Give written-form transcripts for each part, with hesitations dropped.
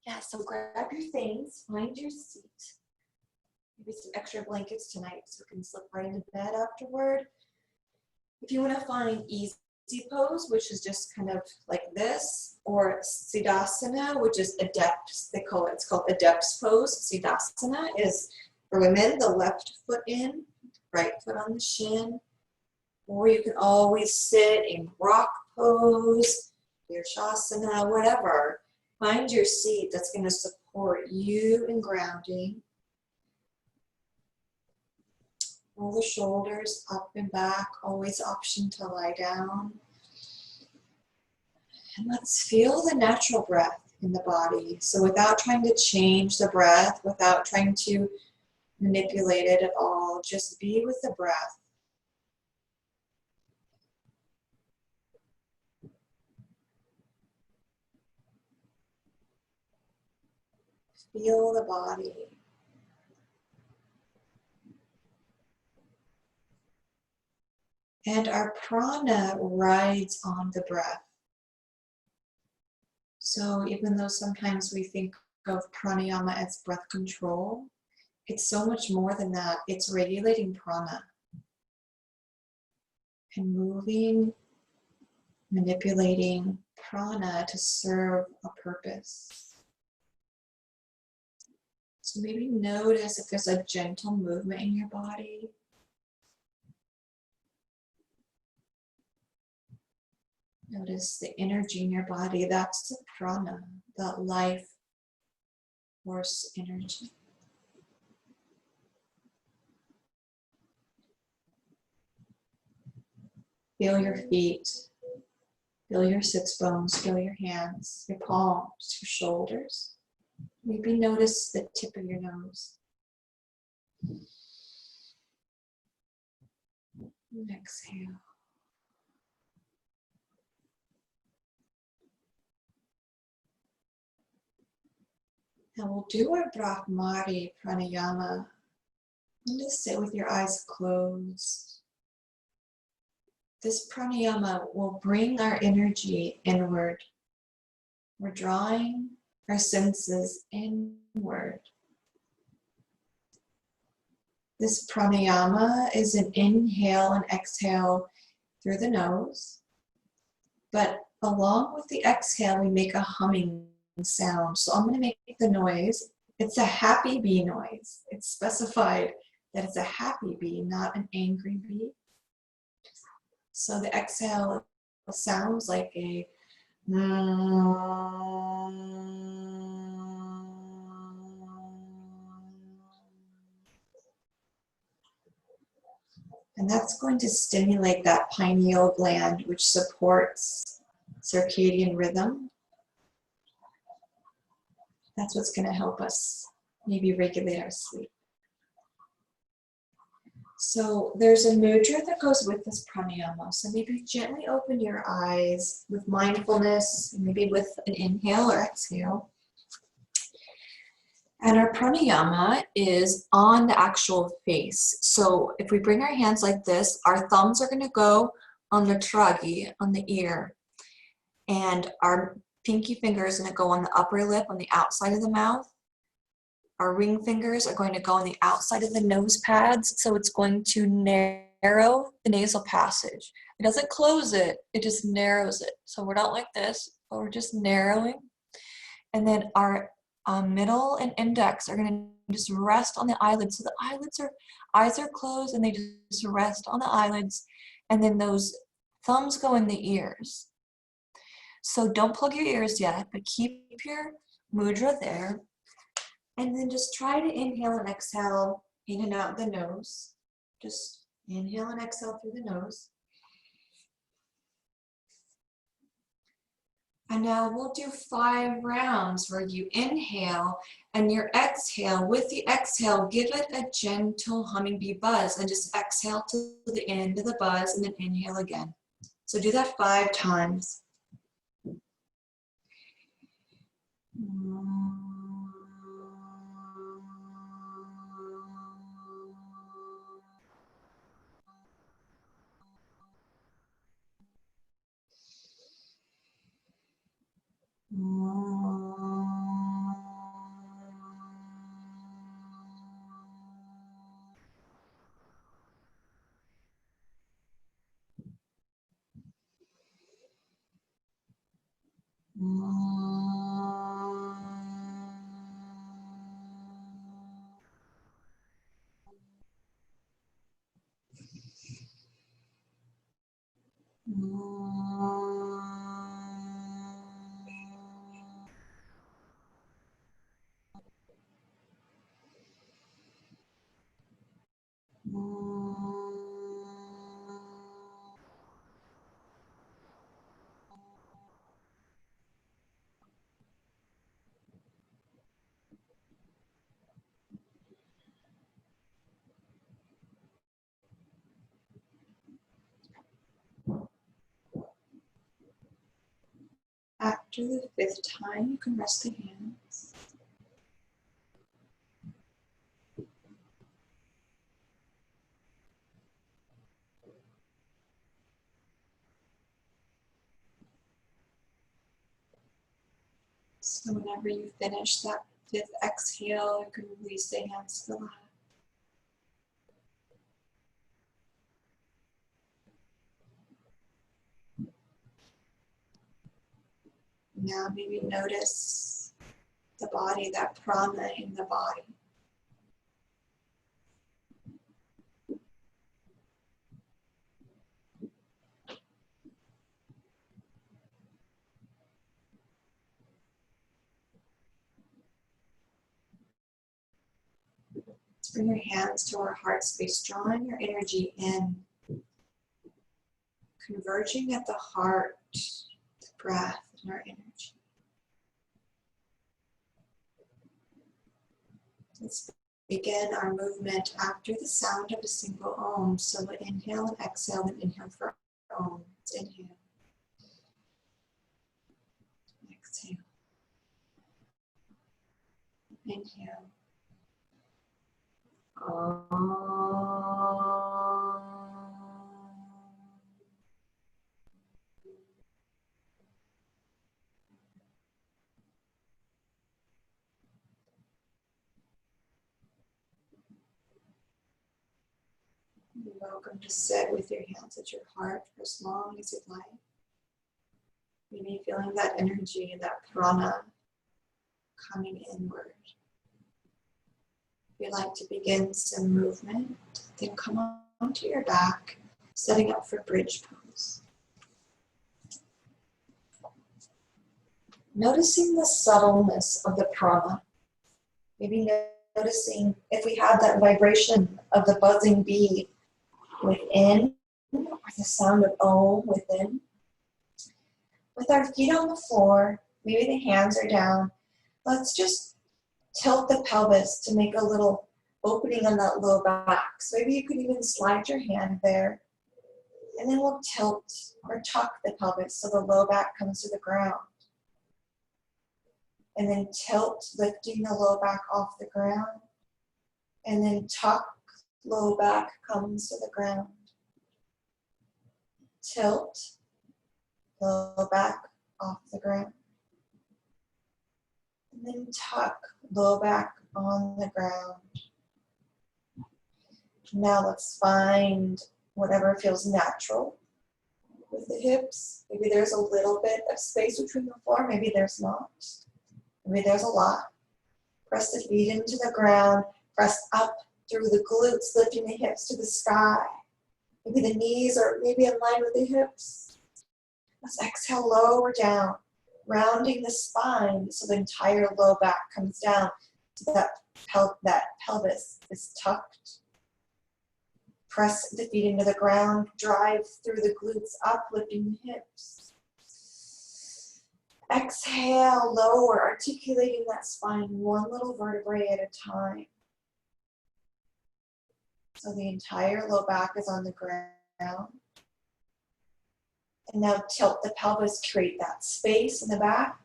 Yeah, so grab your things, find your seat. Maybe some extra blankets tonight so we can slip right into bed afterward. If you want to find easy pose, which is just kind of like this, or Siddhasana, which is adept, they call it, it's called adept's pose. Siddhasana is for women, the left foot in, right foot on the shin. Or you can always sit in rock pose, Virshasana, whatever. Find your seat that's going to support you in grounding. Roll the shoulders up and back, always option to lie down. And let's feel the natural breath in the body. So without trying to change the breath, without trying to manipulate it at all, just be with the breath. Feel the body. And our prana rides on the breath. So even though sometimes we think of pranayama as breath control, it's so much more than that. It's regulating prana and moving, manipulating prana to serve a purpose. So maybe notice if there's a gentle movement in your body. Notice the energy in your body. That's the prana, that life force energy. Feel your feet. Feel your sits bones. Feel your hands, your palms, your shoulders. Maybe notice the tip of your nose. And exhale. Now we'll do our Bhramari pranayama. And just sit with your eyes closed. This pranayama will bring our energy inward. We're drawing our senses inward. This pranayama is an inhale and exhale through the nose. But along with the exhale, we make a humming sound. So I'm going to make the noise. It's a happy bee noise. It's specified that it's a happy bee, not an angry bee. So the exhale sounds like a and that's going to stimulate that pineal gland, which supports circadian rhythm. That's what's going to help us maybe regulate our sleep. So there's a mudra that goes with this pranayama. So maybe gently open your eyes with mindfulness, maybe with an inhale or exhale. And our pranayama is on the actual face. So if we bring our hands like this, our thumbs are going to go on the tragi, on the ear. And our pinky finger is going to go on the upper lip, on the outside of the mouth. Our ring fingers are going to go on the outside of the nose pads, so it's going to narrow the nasal passage. It doesn't close it, it just narrows it. So we're not like this, but we're just narrowing. And then our middle and index are going to just rest on the eyelids. So the eyes are closed and they just rest on the eyelids. And then those thumbs go in the ears. So don't plug your ears yet, but keep your mudra there. And then just try to inhale and exhale in and out the nose. Just inhale and exhale through the nose. And now we'll do 5 rounds where you inhale and your exhale. With the exhale, give it a gentle humming bee buzz and just exhale to the end of the buzz and then inhale again. So do that 5 times. After the 5th time, you can rest the hands. So whenever you finish that 5th exhale, you can release the hands to the lap. Now maybe notice the body, that prana in the body. Let's bring your hands to our heart space, drawing your energy in, converging at the heart, the breath, and our energy. Let's begin our movement after the sound of a single Om. So we'll inhale and exhale, and inhale for Om. Let's inhale. Exhale. Inhale. You're welcome to sit with your hands at your heart for as long as you'd like. Maybe feeling that energy and that prana coming inward. If you'd like to begin some movement, then come onto your back, setting up for bridge pose. Noticing the subtleness of the prana. Maybe noticing if we have that vibration of the buzzing bee within, or the sound of Om within. With our feet on the floor, maybe the hands are down, let's just tilt the pelvis to make a little opening on that low back. So maybe you could even slide your hand there, and then we'll tilt or tuck the pelvis so the low back comes to the ground. And then tilt, lifting the low back off the ground, and then tuck, low back comes to the ground. Tilt, low back off the ground. And then tuck, low back on the ground. Now let's find whatever feels natural with the hips. Maybe there's a little bit of space between the floor, maybe there's not. Maybe there's a lot. Press the feet into the ground, press up through the glutes, lifting the hips to the sky. Maybe the knees are maybe in line with the hips. Let's exhale, lower down, rounding the spine so the entire low back comes down so that pelvis is tucked. Press the feet into the ground, drive through the glutes up, lifting the hips. Exhale, lower, articulating that spine one little vertebrae at a time. So the entire low back is on the ground. And now tilt the pelvis, create that space in the back.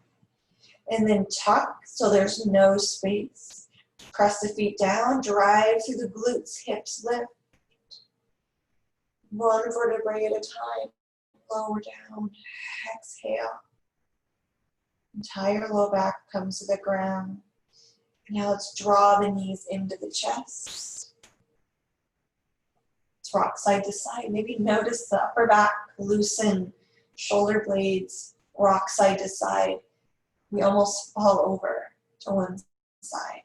And then tuck so there's no space. Press the feet down, drive through the glutes, hips lift. One vertebrae at a time. Lower down, exhale. Entire low back comes to the ground. Now let's draw the knees into the chest. Let's rock side to side. Maybe notice the upper back loosen, shoulder blades rock side to side. We almost fall over to one side.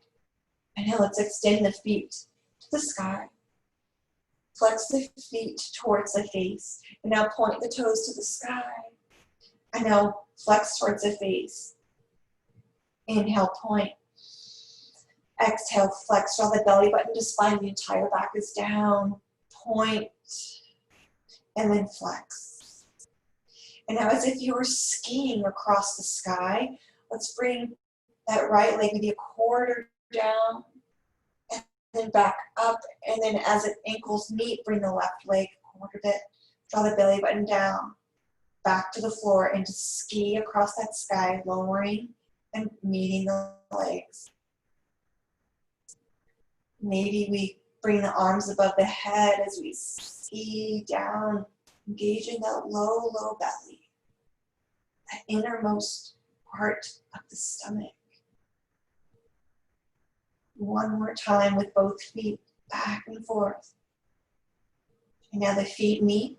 And now let's extend the feet to the sky. Flex the feet towards the face. And now point the toes to the sky. And now flex towards the face. Inhale, point. Exhale, flex, draw the belly button to spine. The entire back is down. Point. And then flex. And now as if you were skiing across the sky, let's bring that right leg maybe a quarter down. And then back up. And then as the ankles meet, bring the left leg a quarter bit. Draw the belly button down. back to the floor and to ski across that sky, lowering and meeting the legs. Maybe we bring the arms above the head as we ski down, engaging that low, low belly, that innermost part of the stomach. One more time with both feet back and forth. And now the feet meet.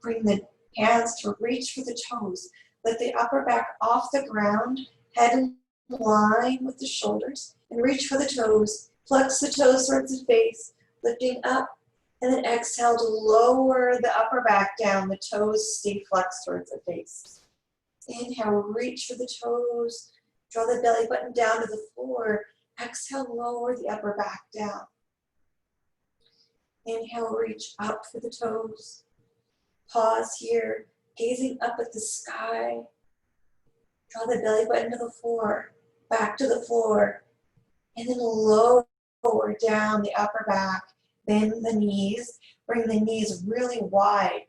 Bring the hands to reach for the toes. Lift the upper back off the ground, head in line with the shoulders, and reach for the toes. Flex the toes towards the face, lifting up, and then exhale to lower the upper back down. The toes stay flexed towards the face. Inhale, reach for the toes. Draw the belly button down to the floor. Exhale, lower the upper back down. Inhale, reach up for the toes. Pause here, gazing up at the sky. Draw the belly button to the floor, back to the floor, and then lower down the upper back. Bend the knees, bring the knees really wide,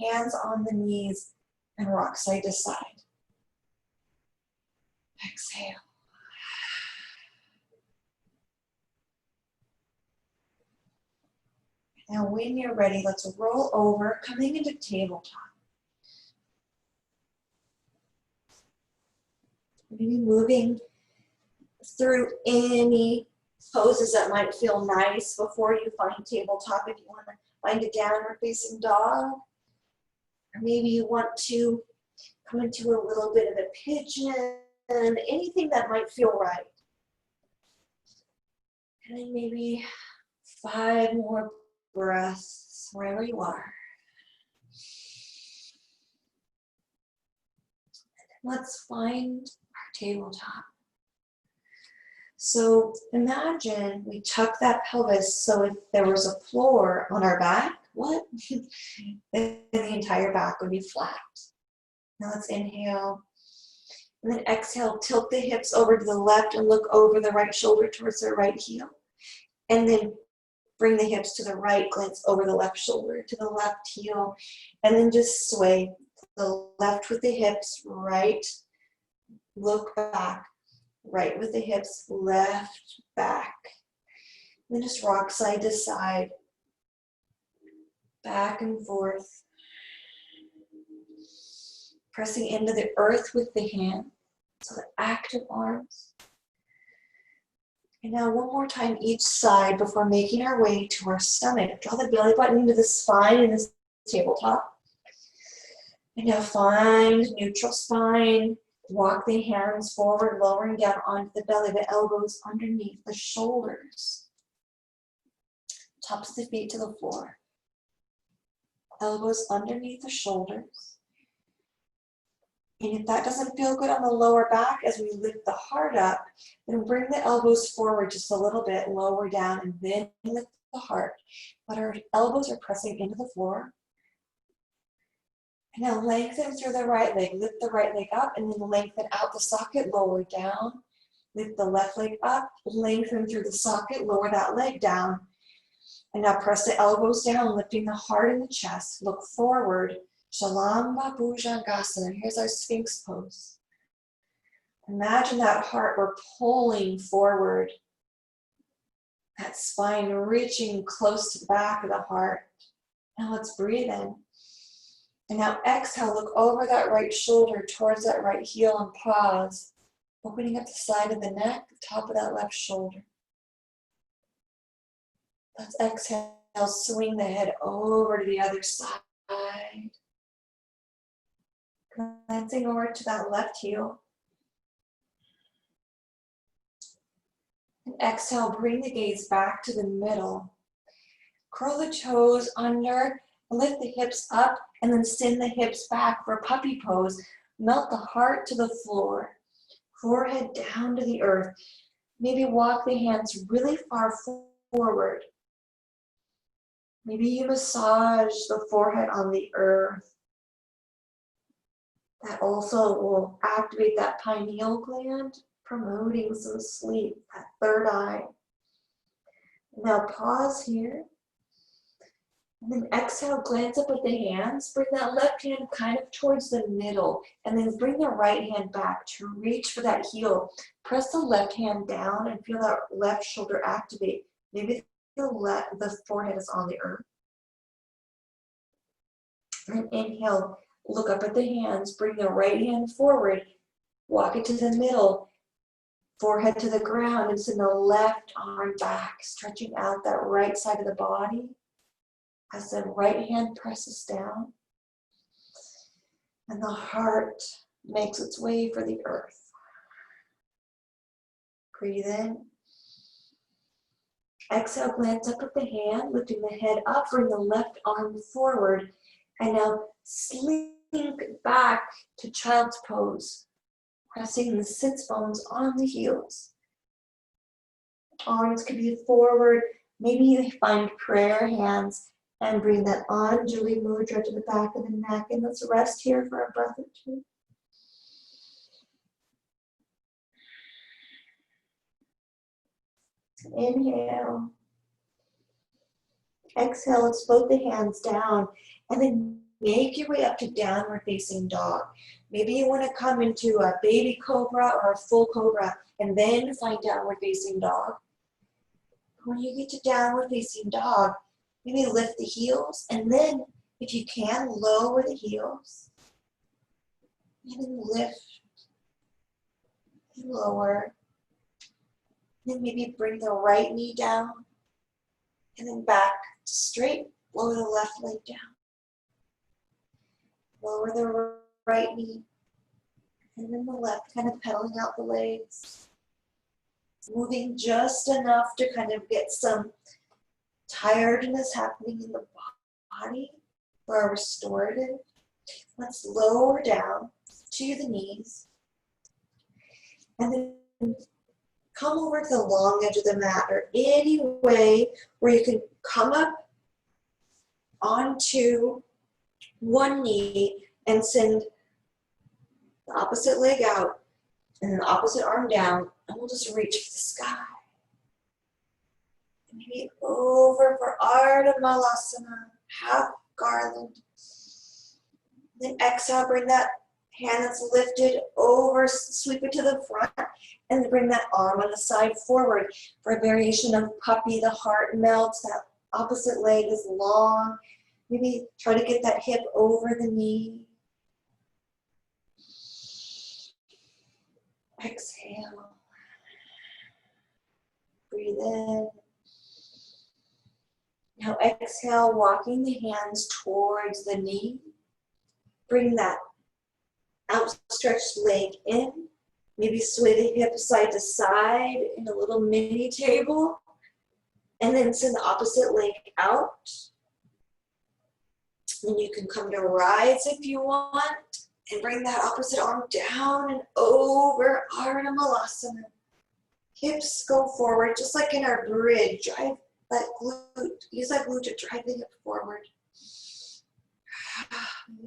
hands on the knees, and rock side to side. Exhale. Now when you're ready, let's roll over, coming into tabletop. Maybe moving through any poses that might feel nice before you find tabletop. If you want to find a downward facing dog, or maybe you want to come into a little bit of a pigeon, anything that might feel right. And then maybe 5 more breaths wherever you are. Let's find our tabletop. So imagine we tuck that pelvis so if there was a floor on our back, then the entire back would be flat. Now let's inhale. And then exhale, tilt the hips over to the left and look over the right shoulder towards the right heel. And then bring the hips to the right, glance over the left shoulder to the left heel. And then just sway the left with the hips, right, look back. Right with the hips, left, back. And then just rock side to side, back and forth. Pressing into the earth with the hand, so the active arms. And now one more time each side before making our way to our stomach. Draw the belly button into the spine in this tabletop. And now find neutral spine. Walk the hands forward, lowering down onto the belly, the elbows underneath the shoulders. Tops of the feet to the floor. Elbows underneath the shoulders. And if that doesn't feel good on the lower back as we lift the heart up, then bring the elbows forward just a little bit, lower down, and then lift the heart. But our elbows are pressing into the floor. And now lengthen through the right leg. Lift the right leg up and then lengthen out the socket, lower down. Lift the left leg up, lengthen through the socket, lower that leg down. And now press the elbows down, lifting the heart in the chest. Look forward. Shalamba Bhujangasana. Here's our Sphinx pose. Imagine that heart we're pulling forward. That spine reaching close to the back of the heart. Now let's breathe in. And now exhale, look over that right shoulder towards that right heel and pause. Opening up the side of the neck, the top of that left shoulder. Let's exhale, swing the head over to the other side. Glancing over to that left heel. And exhale, bring the gaze back to the middle. Curl the toes under, lift the hips up, and then send the hips back for puppy pose. Melt the heart to the floor. Forehead down to the earth. Maybe walk the hands really far forward. Maybe you massage the forehead on the earth. That also will activate that pineal gland, promoting some sleep, that third eye. Now pause here. And then exhale, glance up with the hands. Bring that left hand kind of towards the middle. And then bring the right hand back to reach for that heel. Press the left hand down and feel that left shoulder activate. Maybe the forehead is on the earth. And inhale, look up at the hands. Bring the right hand forward. Walk it to the middle. Forehead to the ground. And send the left arm back. Stretching out that right side of the body. As the right hand presses down and the heart makes its way for the earth. Breathe in. Exhale, glance up at the hand, lifting the head up, bring the left arm forward, and now slink back to child's pose, pressing the sits bones on the heels. Arms can be forward, maybe you find prayer hands. And bring that Anjali Mudra to the back of the neck. And let's rest here for a breath or two. Inhale. Exhale, let's float the hands down. And then make your way up to downward facing dog. Maybe you want to come into a baby cobra or a full cobra. And then find downward facing dog. When you get to downward facing dog, maybe lift the heels, and then, if you can, lower the heels. And then lift and lower. And then maybe bring the right knee down, and then back straight, lower the left leg down. Lower the right knee, and then the left, kind of pedaling out the legs. Moving just enough to kind of get some tiredness happening in the body for our restorative. Let's lower down to the knees and then come over to the long edge of the mat or any way where you can come up onto one knee and send the opposite leg out and the opposite arm down, and we'll just reach for the sky. Maybe over for Ardha Malasana, half garland. Then exhale, bring that hand that's lifted over, sweep it to the front, and then bring that arm on the side forward for a variation of puppy. The heart melts, that opposite leg is long. Maybe try to get that hip over the knee. Exhale. Breathe in. Now exhale, walking the hands towards the knee. Bring that outstretched leg in. Maybe sway the hip side to side in a little mini table. And then send the opposite leg out. Then you can come to rise if you want. And bring that opposite arm down and over Ardha Malasana. Hips go forward, just like in our bridge. Drive that glute, use that glute to drive the hip forward.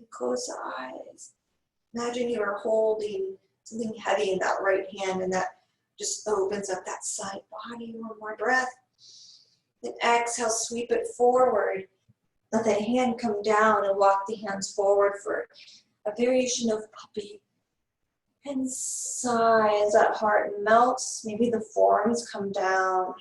Close the eyes. Imagine you are holding something heavy in that right hand, and that just opens up that side body. One more breath. Then exhale, sweep it forward. Let that hand come down and walk the hands forward for a variation of puppy. And sigh as that heart melts. Maybe the forearms come down.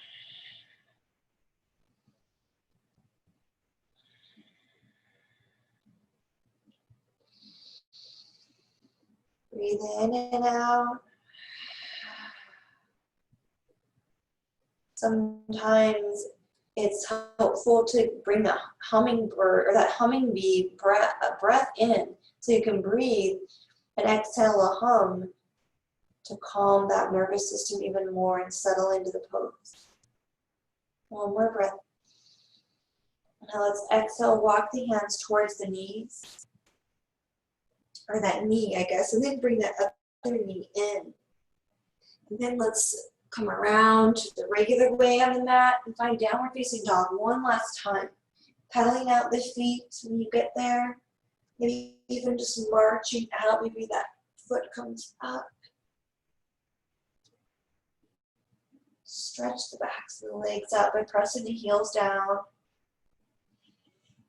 Breathe in and out. Sometimes it's helpful to bring a hummingbird or that hummingbee breath in so you can breathe and exhale a hum to calm that nervous system even more and settle into the pose. One more breath. Now let's exhale, walk the hands towards the knees, or that knee, I guess, and then bring that other knee in. And then let's come around to the regular way on the mat and find downward facing dog one last time. Pedaling out the feet when you get there. Maybe even just marching out, maybe that foot comes up. Stretch the backs of the legs out by pressing the heels down.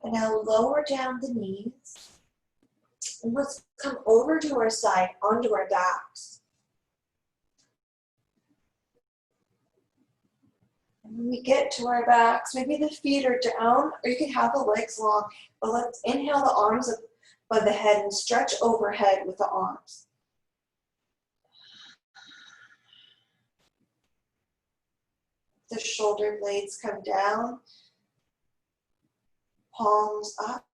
And now lower down the knees. And let's come over to our side, onto our backs. And when we get to our backs, maybe the feet are down, or you can have the legs long, but let's inhale the arms above the head and stretch overhead with the arms. The shoulder blades come down, palms up.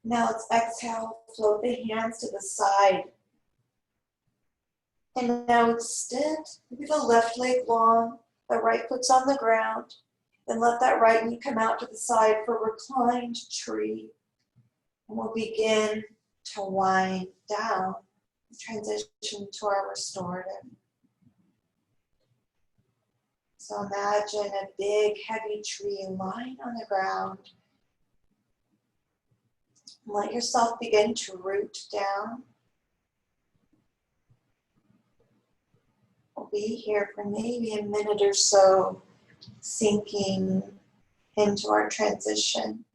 Now let's exhale, float the hands to the side. And now extend, maybe the left leg long, the right foot's on the ground. Then let that right knee come out to the side for reclined tree. And we'll begin to wind down, transition to our restorative. So imagine a big heavy tree lying on the ground. Let yourself begin to root down. We'll be here for maybe a minute or so, sinking into our transition.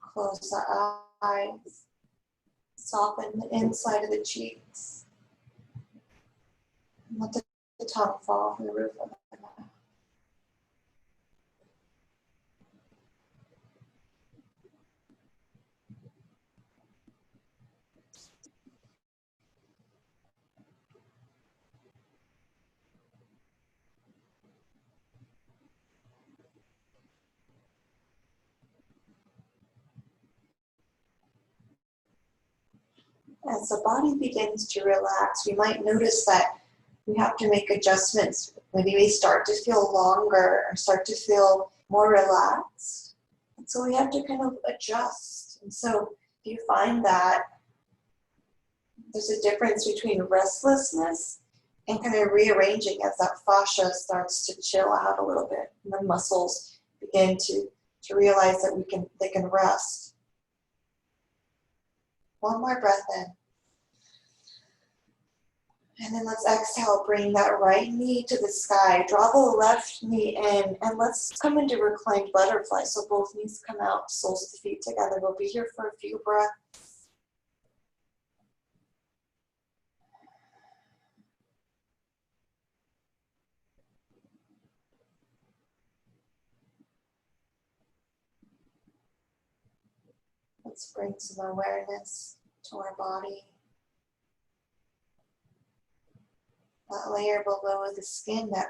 Close the eyes, soften the inside of the cheeks. And let the tongue fall from the roof of the mouth. As the body begins to relax, we might notice that we have to make adjustments. Maybe we start to feel longer or start to feel more relaxed. And so we have to kind of adjust. And so if you find that there's a difference between restlessness and kind of rearranging as that fascia starts to chill out a little bit and the muscles begin to realize that they can rest. One more breath in. And then let's exhale, bring that right knee to the sky. Draw the left knee in, and let's come into reclined butterfly. So both knees come out, soles to feet together. We'll be here for a few breaths. Let's bring some awareness to our body. That layer below the skin, that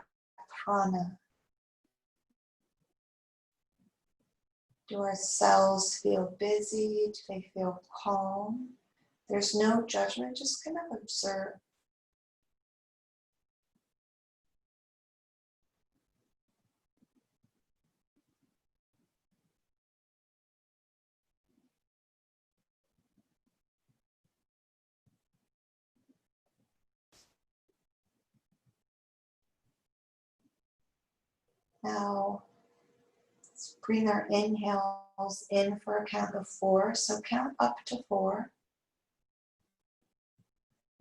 prana. Do our cells feel busy? Do they feel calm? There's no judgment, just kind of observe. Now, let's bring our inhales in for a count of 4. So count up to 4.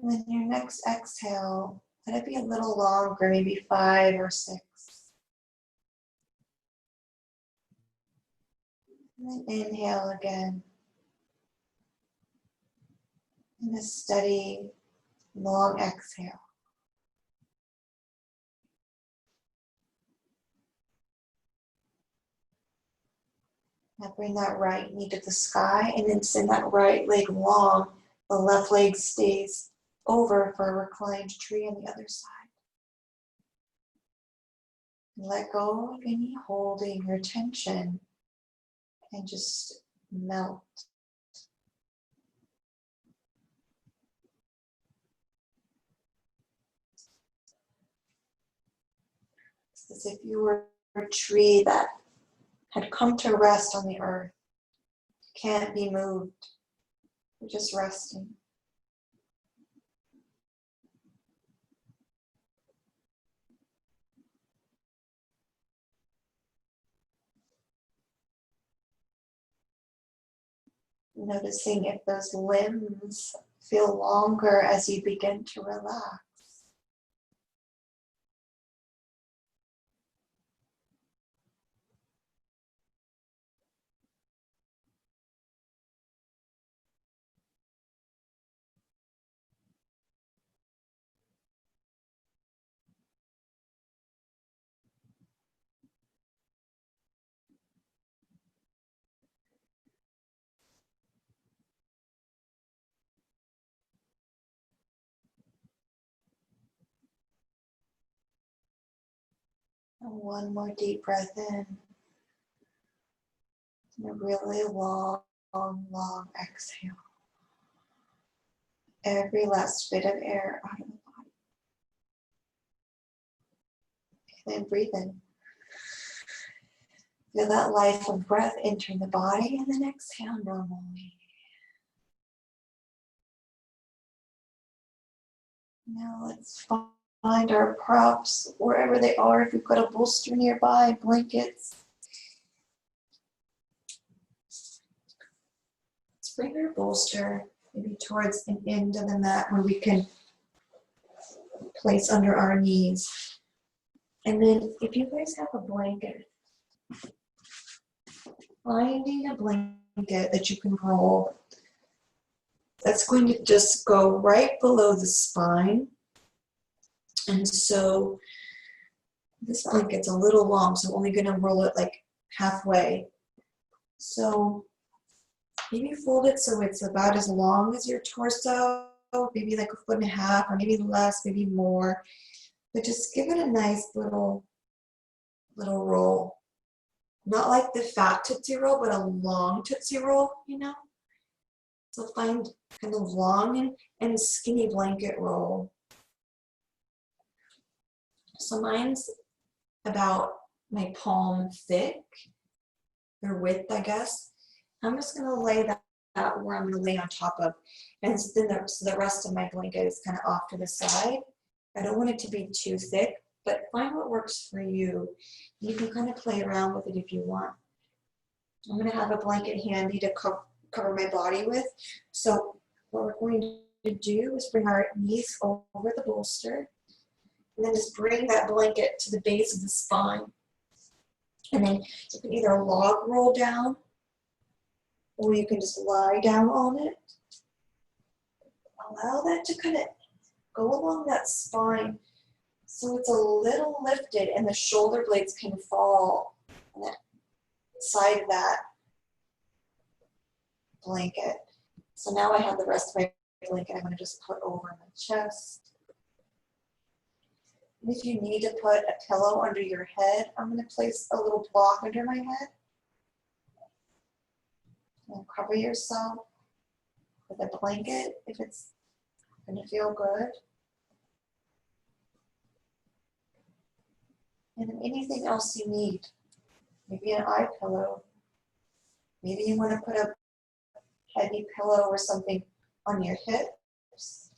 And then your next exhale, let it be a little longer, maybe 5 or 6. And then inhale again. And a steady, long exhale. Now bring that right knee to the sky and then send that right leg long. The left leg stays over for a reclined tree on the other side. And let go of any holding or tension and just melt. It's as if you were a tree that had come to rest on the earth. Can't be moved. You're just resting. Noticing if those limbs feel longer as you begin to relax. And one more deep breath in. And a really long, long exhale. Every last bit of air out of the body. And then breathe in. Feel that life of breath entering the body, and then exhale normally. Now let's find our props wherever they are. If you've got a bolster nearby, blankets. Let's bring our bolster maybe towards an end of the mat where we can place under our knees. And then if you guys have a blanket, finding a blanket that you can roll that's going to just go right below the spine. And so this blanket's a little long, so I'm only going to roll it like halfway. So maybe fold it so it's about as long as your torso, maybe like 1.5 feet, or maybe less, maybe more. But just give it a nice little roll. Not like the fat Tootsie Roll, but a long Tootsie Roll, you know? So find kind of long and skinny blanket roll. So mine's about my palm thick, or width, I guess. I'm just gonna lay that where I'm gonna lay on top of. And then so the rest of my blanket is kind of off to the side. I don't want it to be too thick, but find what works for you. You can kind of play around with it if you want. I'm gonna have a blanket handy to cover my body with. So what we're going to do is bring our knees over the bolster, and then just bring that blanket to the base of the spine. And then you can either log roll down, or you can just lie down on it. Allow that to kind of go along that spine so it's a little lifted and the shoulder blades can fall on that side of that blanket. So now I have the rest of my blanket I'm going to just put over my chest. And if you need to put a pillow under your head, I'm going to place a little block under my head. And cover yourself with a blanket if it's going to feel good. And then anything else you need, maybe an eye pillow. Maybe you want to put a heavy pillow or something on your hips.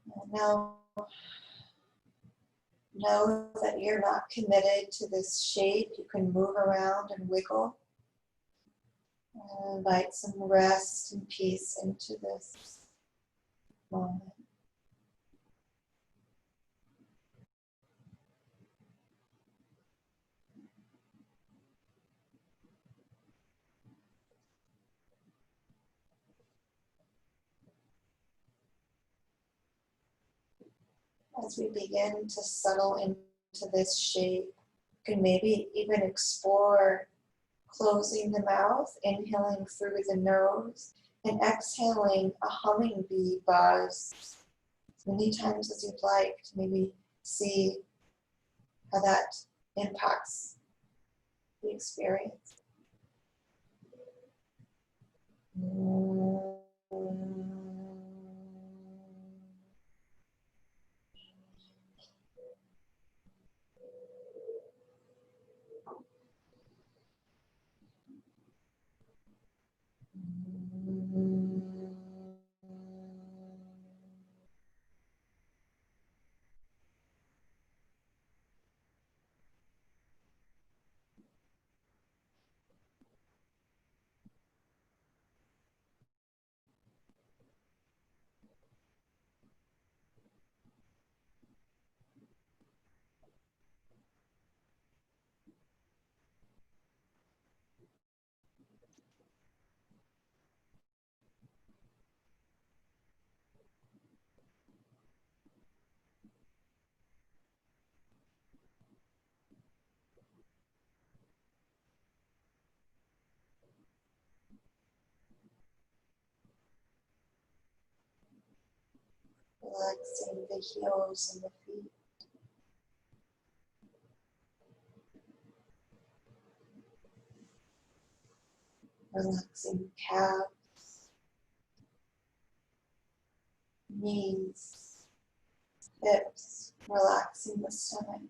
And now, know that you're not committed to this shape. You can move around and wiggle. And invite some rest and peace into this moment. As we begin to settle into this shape, you can maybe even explore closing the mouth, inhaling through the nose, and exhaling a humming bee buzz as many times as you'd like to maybe see how that impacts the experience. relaxing the heels and the feet. Relaxing calves, knees, hips, relaxing the stomach.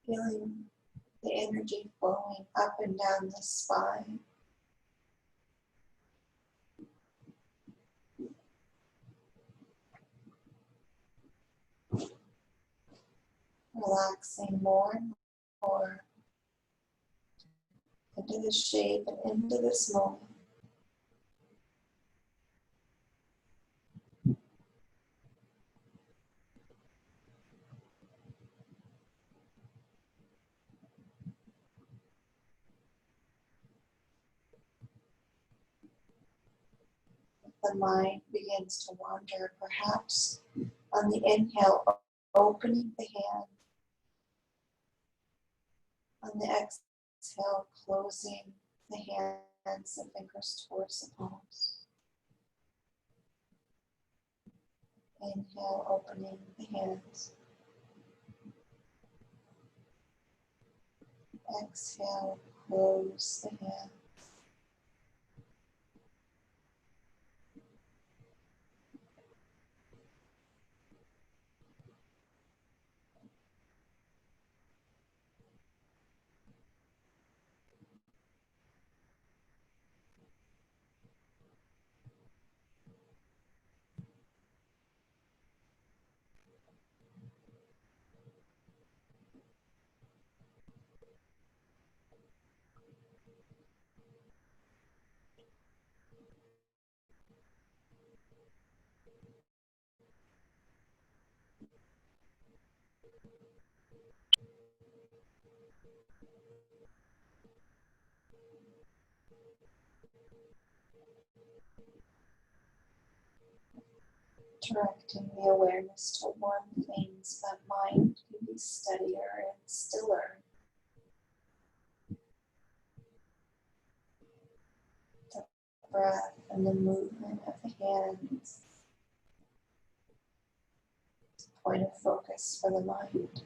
Feeling the energy flowing up and down the spine. Relaxing more and more into the shape and into this moment. The mind begins to wander, perhaps on the inhale, opening the hand. On the exhale, closing the hands, the fingers towards the palms. Inhale, opening the hands. Exhale, close the hands. Directing the awareness to one things that mind can be steadier and stiller. The breath and the movement of the hands. Point of focus for the mind.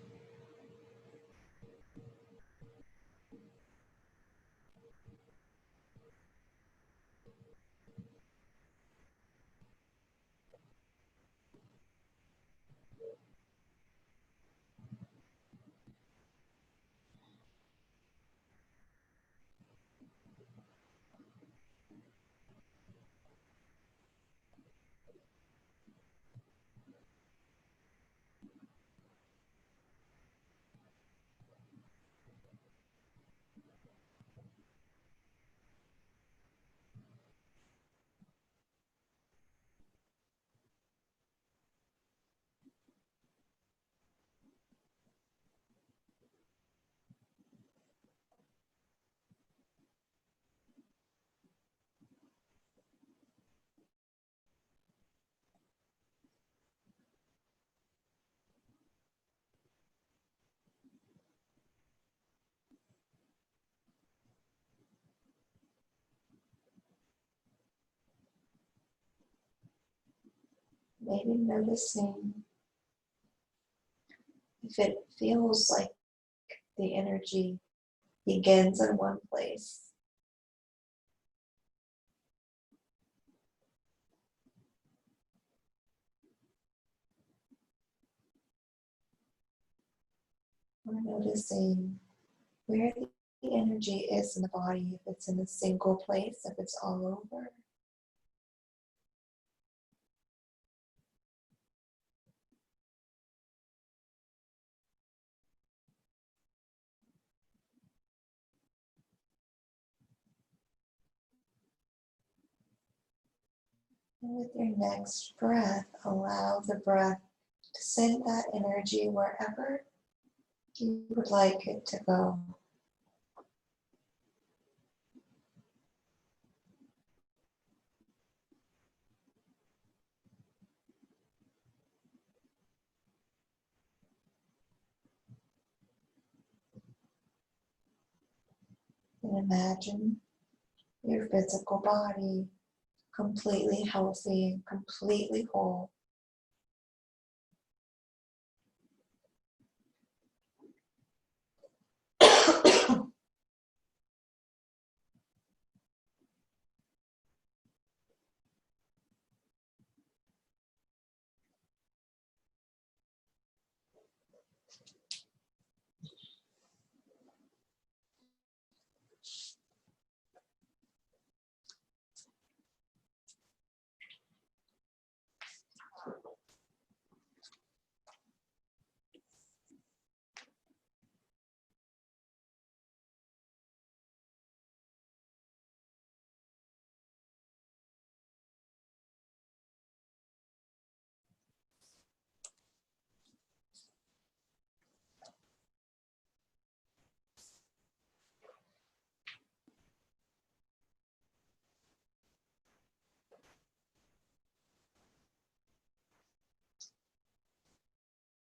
Maybe noticing if it feels like the energy begins in one place or noticing where the energy is in the body, if it's in a single place, if it's all over. And with your next breath, allow the breath to send that energy wherever you would like it to go. And imagine your physical body completely healthy, completely whole.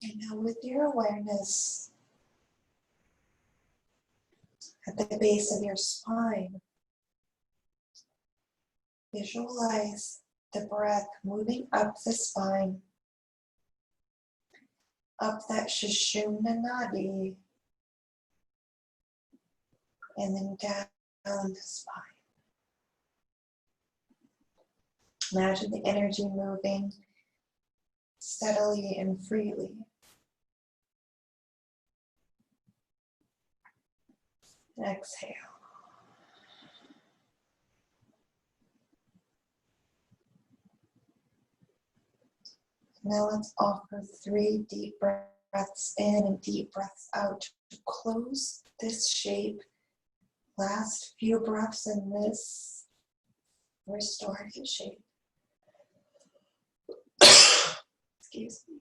And now with your awareness at the base of your spine, visualize the breath moving up the spine, up that Sushumna Nadi, and then down the spine. Imagine the energy moving steadily and freely. Exhale. Now let's offer 3 deep breaths in and deep breaths out to close this shape. Last few breaths in this restorative shape. Excuse me.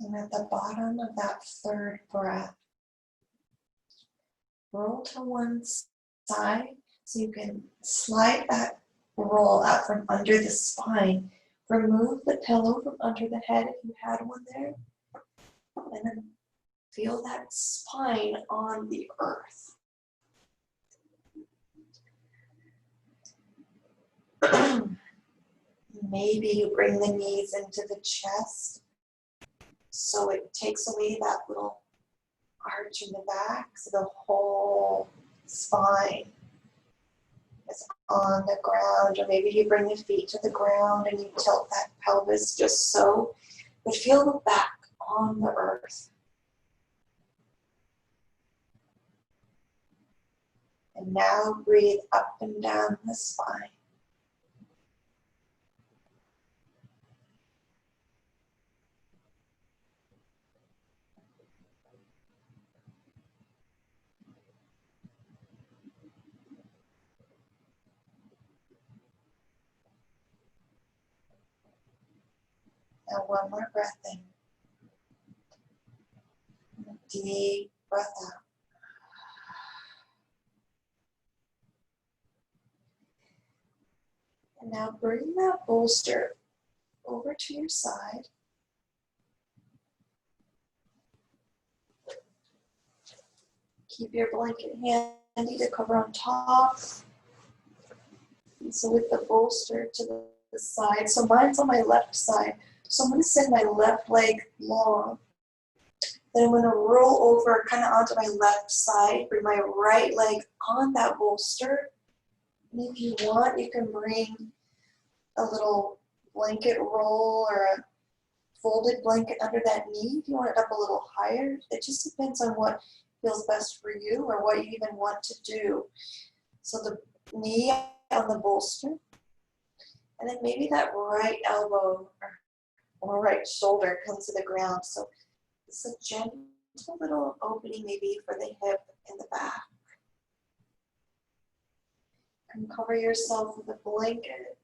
And at the bottom of that 3rd breath, roll to one side so you can slide that roll out from under the spine. Remove the pillow from under the head if you had one there. And then feel that spine on the earth. Maybe you bring the knees into the chest so it takes away that little arch in the back, so the whole spine is on the ground. Or maybe you bring the feet to the ground and you tilt that pelvis just so, but feel the back on the earth. And now breathe up and down the spine. Now one more breath in. And a deep breath out. And now bring that bolster over to your side. Keep your blanket handy to cover on top. And so with the bolster to the side, so mine's on my left side. So I'm going to send my left leg long. Then I'm going to roll over kind of onto my left side, bring my right leg on that bolster. And if you want, you can bring a little blanket roll or a folded blanket under that knee if you want it up a little higher. It just depends on what feels best for you or what you even want to do. So the knee on the bolster, and then maybe that right elbow or right shoulder comes to the ground. So it's a gentle little opening maybe for the hip in the back. And cover yourself with a blanket.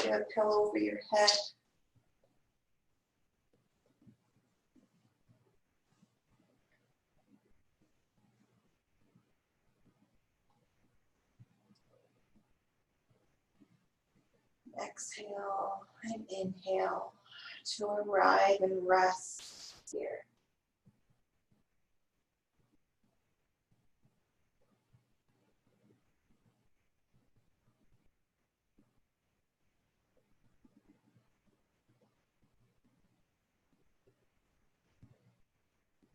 Get a pillow over your head. Exhale and inhale to arrive and rest here.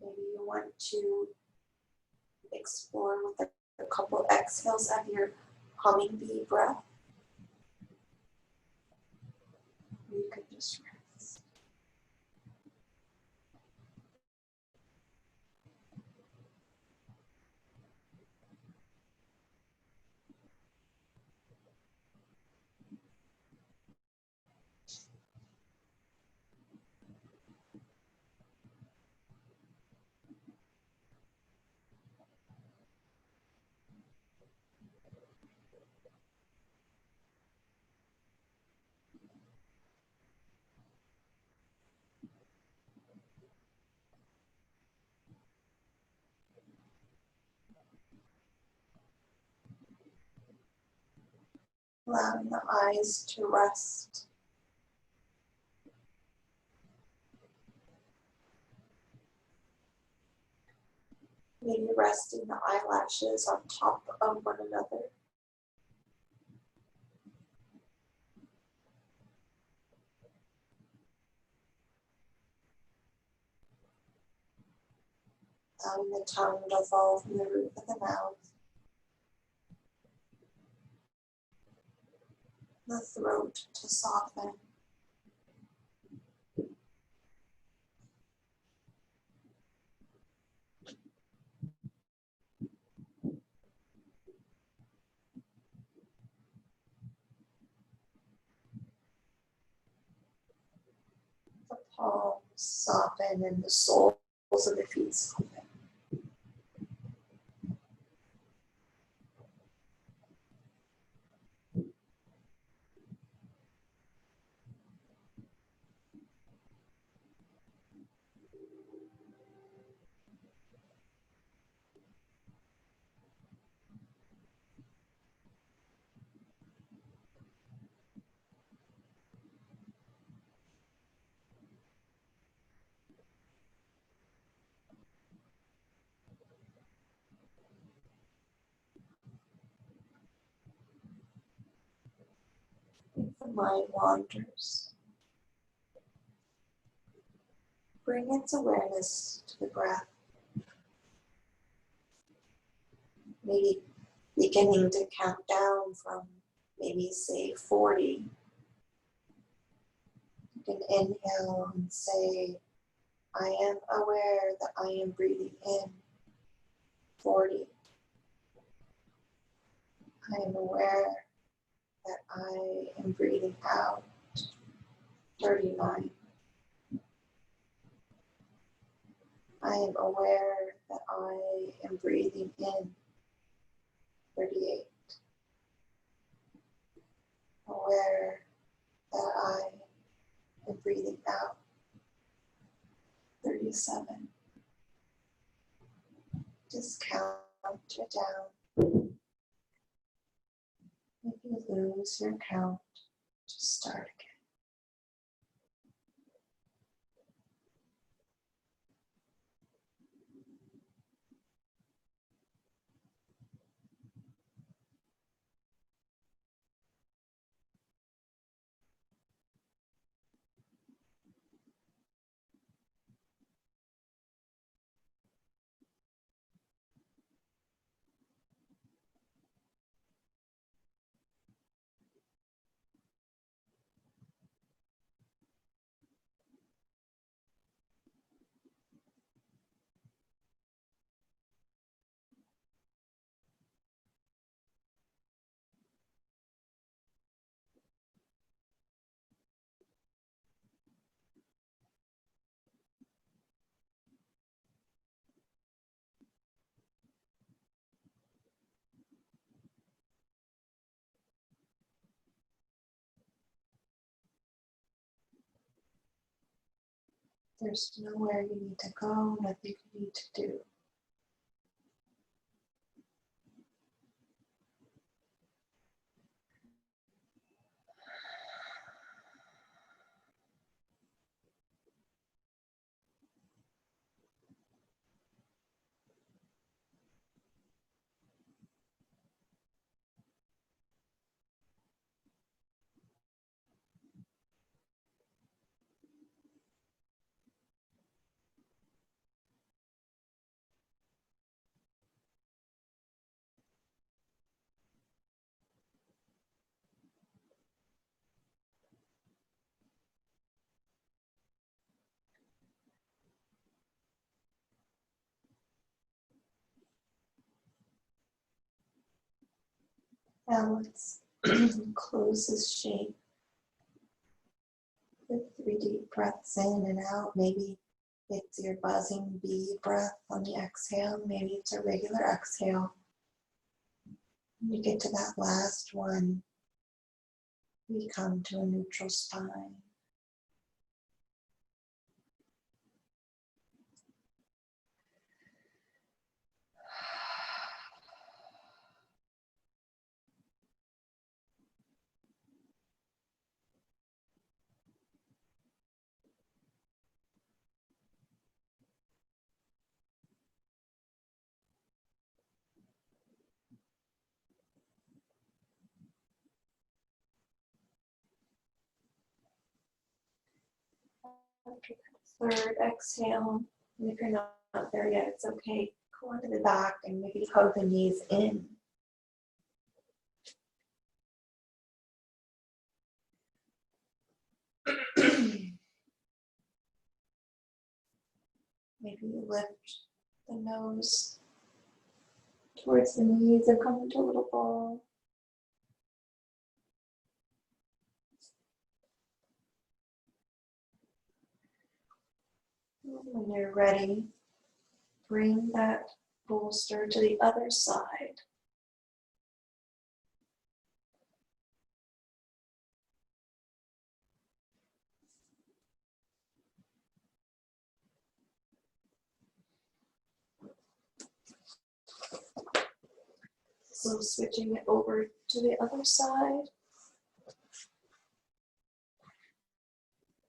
Maybe you want to explore with a couple exhales of your humming bee breath. You could just rest. Allowing the eyes to rest. Maybe resting the eyelashes on top of one another. Allowing the tongue to fall from the roof of the mouth. The throat to soften. The palms soften and the soles of the feet soften. If the mind wanders, bring its awareness to the breath. Maybe beginning to count down from maybe say 40. You can inhale and say, I am aware that I am breathing in. 40. I am aware that I am breathing out. 39. I am aware that I am breathing in. 38. Aware that I am breathing out. 37. Just count it down. If you lose your count, just start again. There's nowhere you need to go, nothing you need to do. Now let's close this shape with 3 deep breaths in and out. Maybe it's your buzzing bee breath on the exhale. Maybe it's a regular exhale. When you get to that last one, we come to a neutral spine. After that third exhale, and if you're not there yet, it's okay. Go onto the back and maybe hug the knees in. Maybe you lift the nose towards the knees and come into a little ball. When you're ready, bring that bolster to the other side. So switching it over to the other side.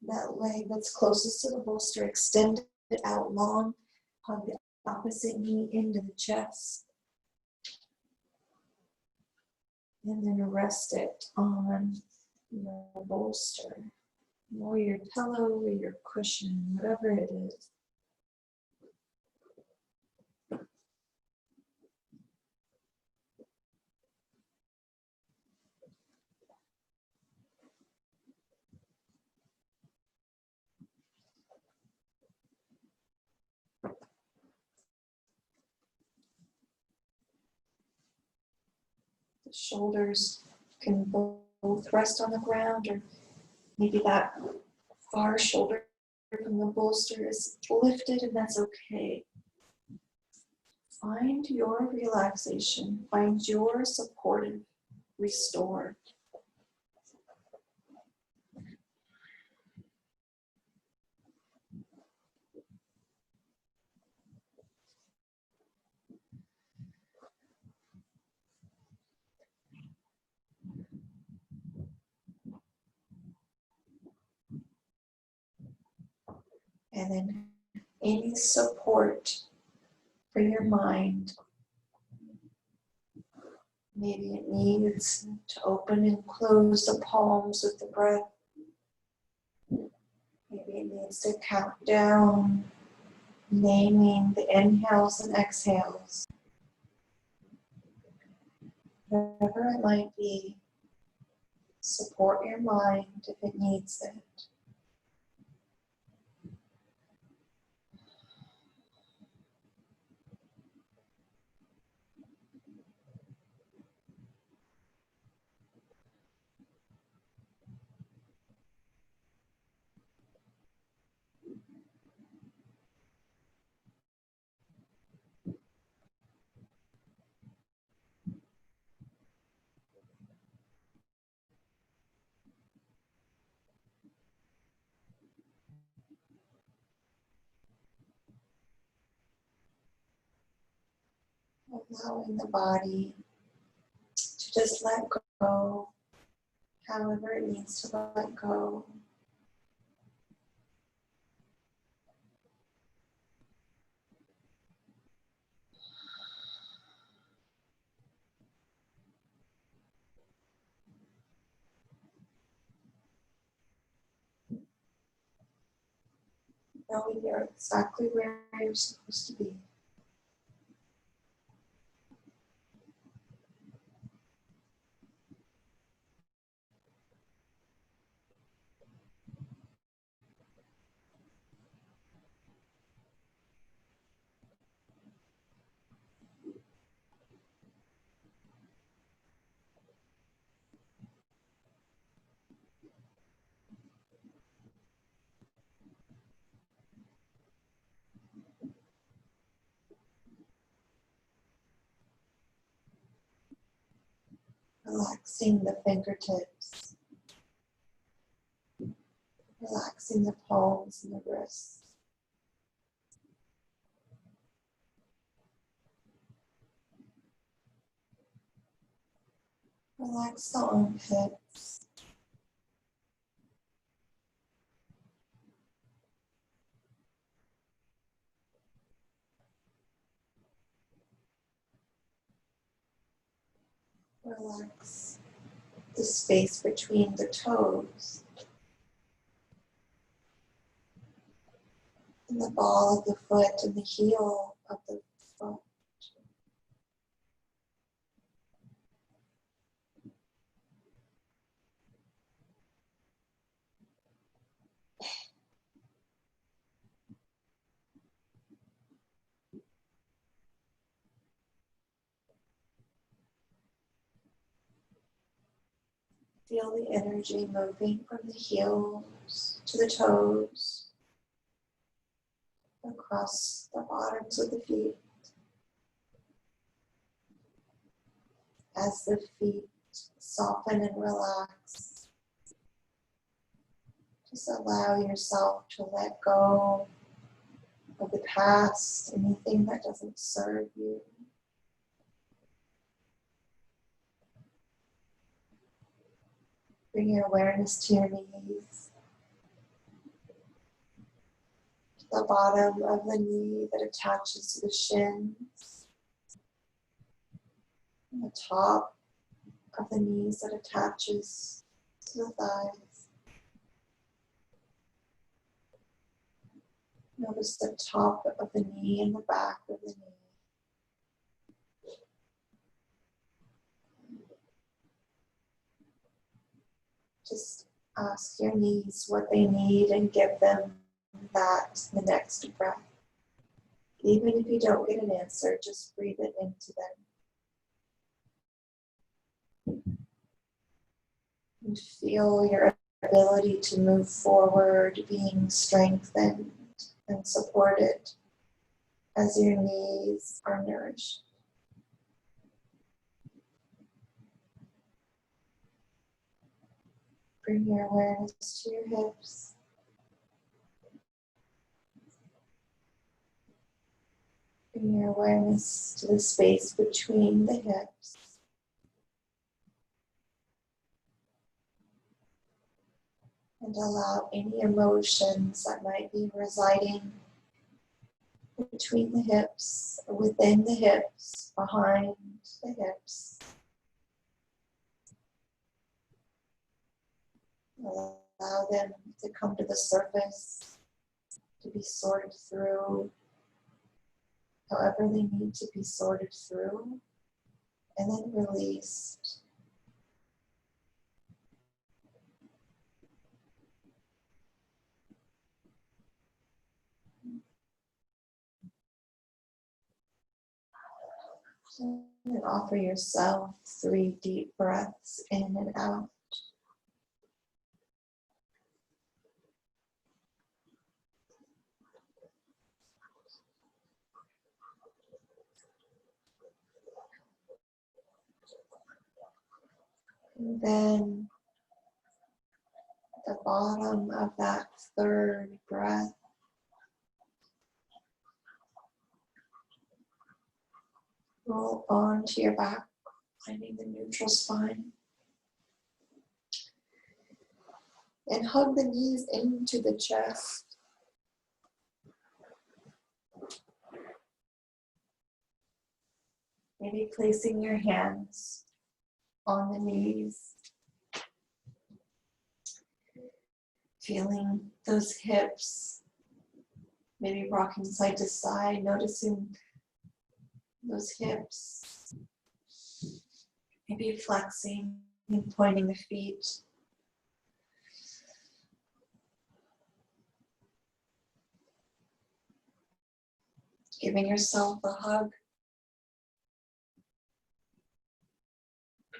That leg that's closest to the bolster, extend it out long. Hug the opposite knee into the chest. And then rest it on your bolster, or your pillow, or your cushion, whatever it is. The shoulders can both rest on the ground, or maybe that far shoulder from the bolster is lifted, and that's okay. Find your relaxation, find your supportive restore. And then any support for your mind. Maybe it needs to open and close the palms with the breath. Maybe it needs to count down, naming the inhales and exhales. Whatever it might be, support your mind if it needs it. Allowing the body to just let go, however it needs to let go. Knowing you're exactly where you're supposed to be. Relaxing the fingertips, relaxing the palms and the wrists. Relax the armpits. Relax the space between the toes and the ball of the foot and the heel of the foot. Feel the energy moving from the heels to the toes, across the bottoms of the feet. As the feet soften and relax, just allow yourself to let go of the past, anything that doesn't serve you. Bring your awareness to your knees, to the bottom of the knee that attaches to the shins, and the top of the knees that attaches to the thighs. Notice the top of the knee and the back of the knee. Just ask your knees what they need and give them that the next breath. Even if you don't get an answer, just breathe it into them. And feel your ability to move forward being strengthened and supported as your knees are nourished. Bring your awareness to your hips. Bring your awareness to the space between the hips. And allow any emotions that might be residing between the hips, within the hips, behind the hips. Allow them to come to the surface, to be sorted through, however they need to be sorted through, and then released. And offer yourself 3 deep breaths in and out. And then at the bottom of that 3rd breath, roll onto your back, finding the neutral spine. And hug the knees into the chest. Maybe placing your hands on the knees. Feeling those hips, maybe rocking side to side, noticing those hips. Maybe flexing and pointing the feet. Giving yourself a hug.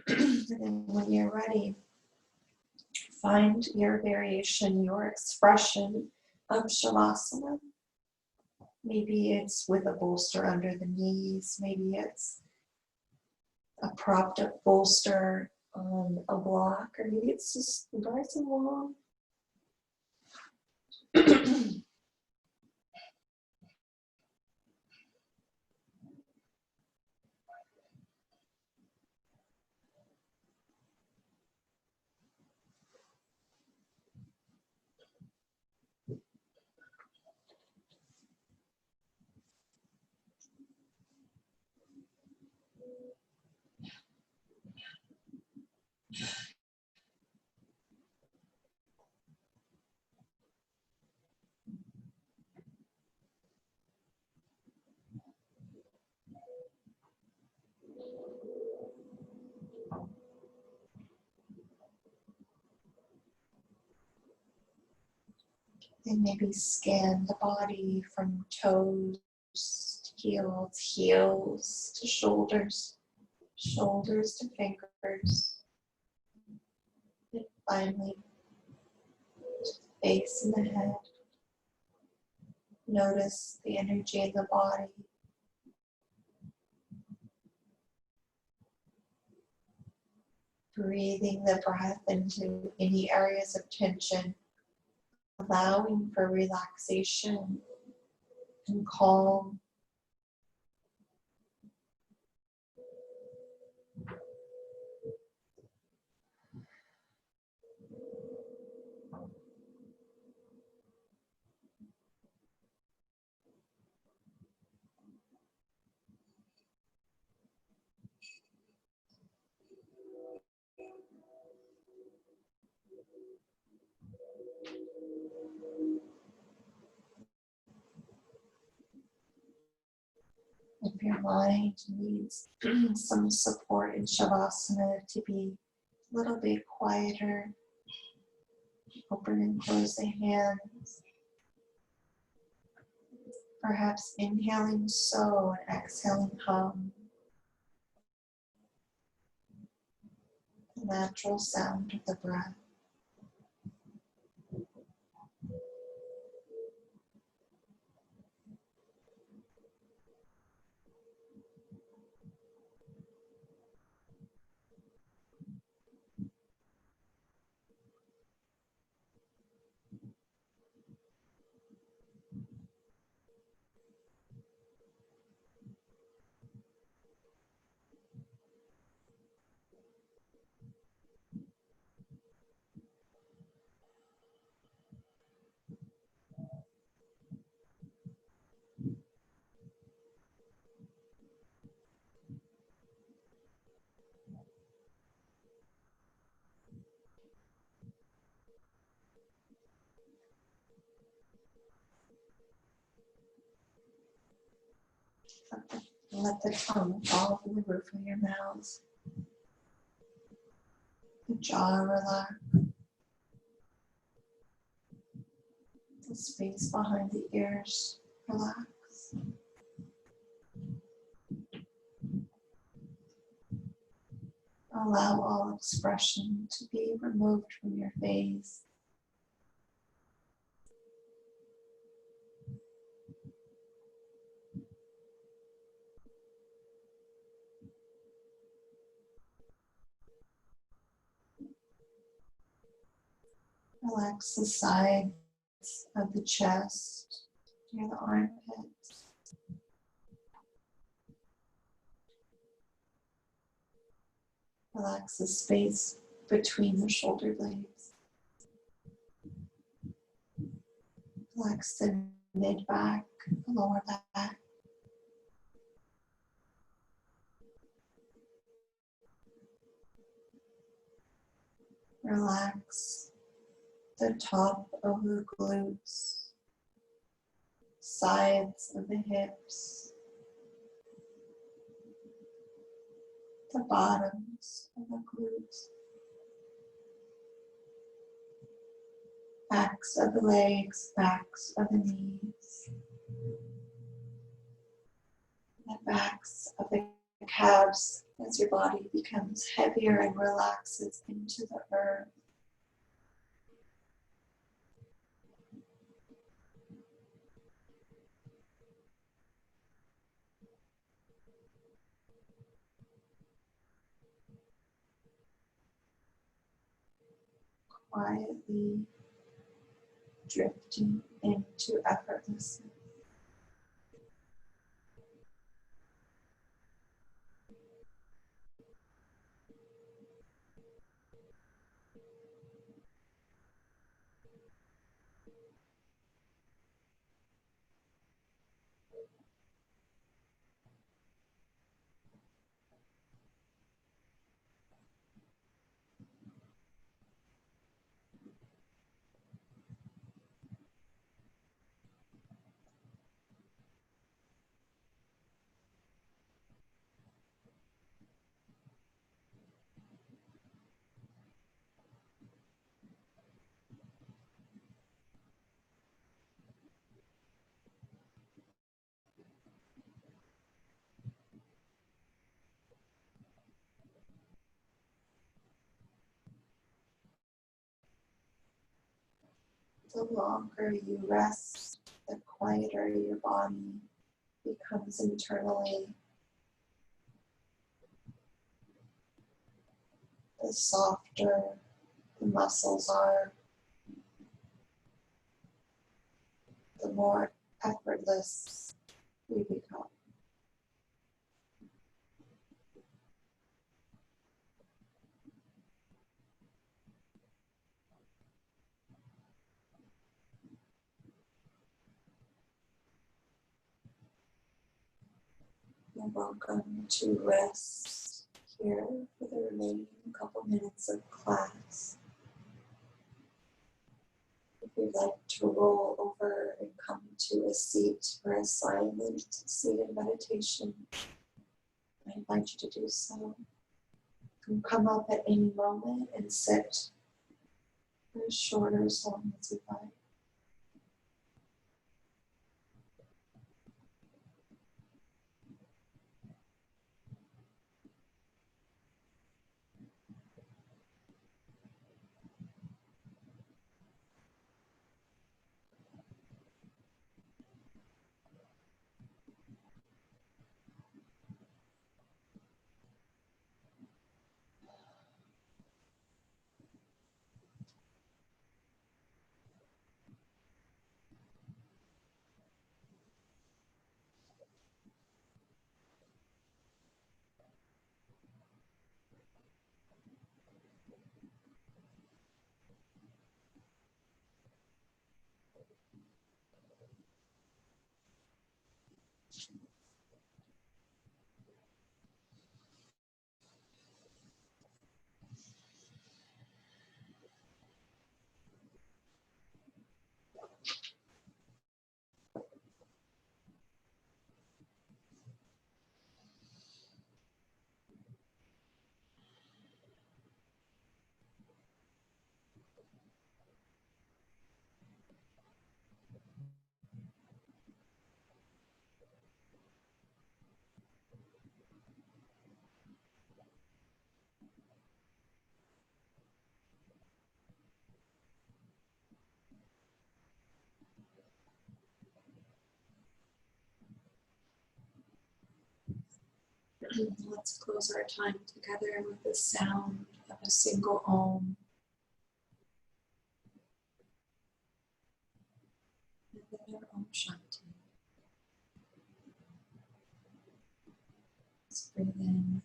And then when you're ready, find your variation, your expression of Shavasana. Maybe it's with a bolster under the knees. Maybe it's a propped up bolster on a block, or maybe it's just nice and long. And maybe scan the body from toes to heels, heels to shoulders, shoulders to fingers, and finally to the face and the head. Notice the energy in the body. Breathing the breath into any areas of tension, allowing for relaxation and calm. If your mind needs some support in Shavasana to be a little bit quieter, open and close the hands. Perhaps inhaling so and exhaling hum. The natural sound of the breath. Let the tongue fall to the roof of your mouth. The jaw relax. The space behind the ears relax. Allow all expression to be removed from your face. Relax the sides of the chest, near the armpits. Relax the space between the shoulder blades. Relax the mid-back, the lower back. Relax the top of the glutes, sides of the hips, the bottoms of the glutes, backs of the legs, backs of the knees, the backs of the calves as your body becomes heavier and relaxes into the earth. quietly drifting into effortlessness. The longer you rest, the quieter your body becomes internally, the softer the muscles are, the more effortless we become. You're welcome to rest here for the remaining couple minutes of class. If you'd like to roll over and come to a seat for a silent seated meditation, I invite you to do so. You can come up at any moment and sit for as short or as long as you'd like. Let's close our time together with the sound of a single Om. And then our Om Shanti. Let's breathe in,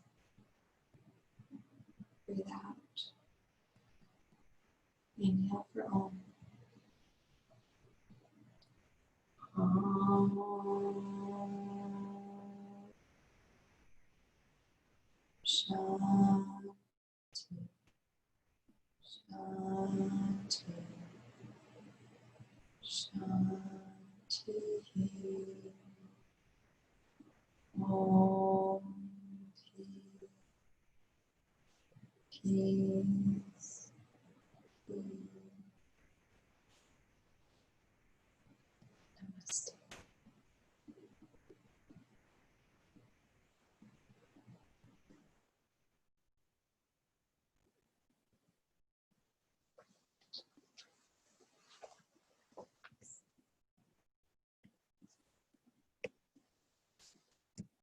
breathe out. Inhale for Om. Om. Shanti. Shanti. Shanti. Om. Peace.